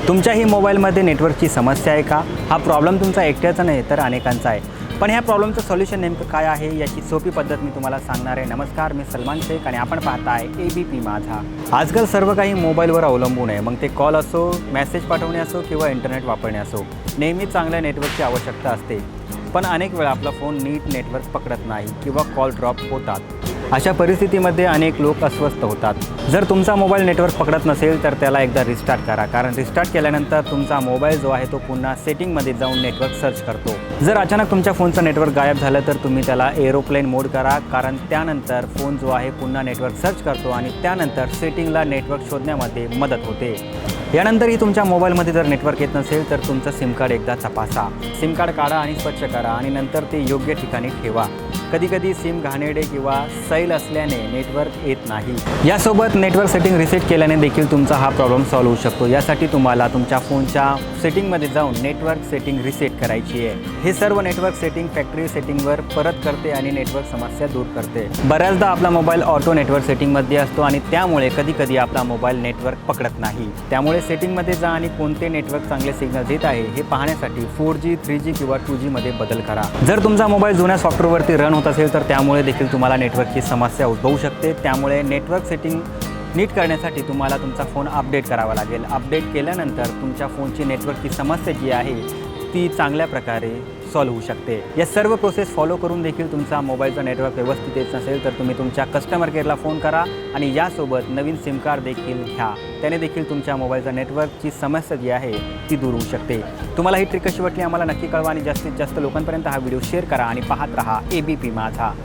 तुमच्याही मोबाईलमध्ये नेटवर्कची समस्या आहे का? हा प्रॉब्लेम तुमचा एकट्याचा नाही तर अनेकांचा आहे. पण ह्या प्रॉब्लेमचं सोल्युशन नेमकं काय आहे याची सोपी पद्धत मी तुम्हाला सांगणार आहे. नमस्कार, मी सलमान शेख आणि आपण पाहताय ABP माझा. आजकाल सर्व काही मोबाईलवर अवलंबून आहे. मग ते कॉल असो, मेसेज पाठवणे असो किंवा इंटरनेट वापरणे असो, नेहमी चांगल्या नेटवर्कची आवश्यकता असते. पण अनेक वेळा आपला फोन नीट नेटवर्क पकडत नाही किंवा कॉल ड्रॉप होतात. अशा परिस्थितीमध्ये अनेक लोक अस्वस्थ होतात. जर तुमचा मोबाईल नेटवर्क पकडत नसेल तर त्याला एकदा रिस्टार्ट करा, कारण रिस्टार्ट केल्यानंतर तुमचा मोबाईल जो आहे तो पुन्हा सेटिंगमध्ये जाऊन नेटवर्क सर्च करतो. जर अचानक तुमच्या फोनचं नेटवर्क गायब झालं तर तुम्ही त्याला एरोप्लेन मोड करा, कारण त्यानंतर फोन जो आहे पुन्हा नेटवर्क सर्च करतो आणि त्यानंतर सेटिंगला नेटवर्क शोधण्यामध्ये मदत होते. यानंतरही तुमच्या मोबाईलमध्ये जर नेटवर्क येत नसेल तर तुमचं सिम कार्ड एकदा तपासा. सिम कार्ड काढा आणि स्वच्छ करा आणि नंतर ते योग्य ठिकाणी ठेवा. कधीकधी सिम घाणेरडे किंवा सैल असल्याने नेटवर्क येत नाही. यासोबत नेटवर्क सेटिंग रिसेट केल्याने देखील तुमचा हा प्रॉब्लेम सॉल्व्ह होऊ शकतो. यासाठी तुम्हाला तुमच्या फोनच्या सेटिंगमध्ये जाऊन नेटवर्क सेटिंग रिसेट करायची आहे. हे सर्व नेटवर्क सेटिंग फॅक्टरी सेटिंगवर परत करते आणि नेटवर्क समस्या दूर करते. बऱ्याचदा आपला मोबाईल ऑटो नेटवर्क सेटिंगमध्ये असतो आणि त्यामुळे कधीकधी आपला मोबाईल नेटवर्क पकडत नाही. त्यामुळे सेटिंगमध्ये जा आणि कोणते नेटवर्क चांगले सिग्नल देत आहे हे पाहण्यासाठी 4G, 3G किंवा 2G मध्ये बदल करा. जर तुमचा मोबाईल जुन्या सॉफ्टवेअरवरती रन होत असेल तर त्यामुळे देखील तुम्हाला नेटवर्कची समस्या उद्भवू शकते. त्यामुळे नेटवर्क सेटिंग नीट करण्यासाठी तुम्हाला तुमचा फोन अपडेट करावा लागेल. अपडेट केल्यानंतर तुमच्या फोनची नेटवर्कची समस्या जी आहे ती चांगल्या प्रकारे सॉल्व्ह होऊ शकते. या सर्व प्रोसेस फॉलो करून देखील तुमचा मोबाईलचा नेटवर्क व्यवस्थित येत नसेल तर तुम्ही तुमच्या कस्टमर केअरला फोन करा आणि यासोबत नवीन सिम कार्ड देखील घ्या. त्याने देखील तुमच्या मोबाईलचा नेटवर्कची समस्या जी आहे ती दूर होऊ शकते. तुम्हाला ही ट्रिक कशी वाटली आम्हाला नक्की कळवा आणि जास्तीत जास्त लोकांपर्यंत हा व्हिडिओ शेअर करा आणि पाहत रहा ABP माझा.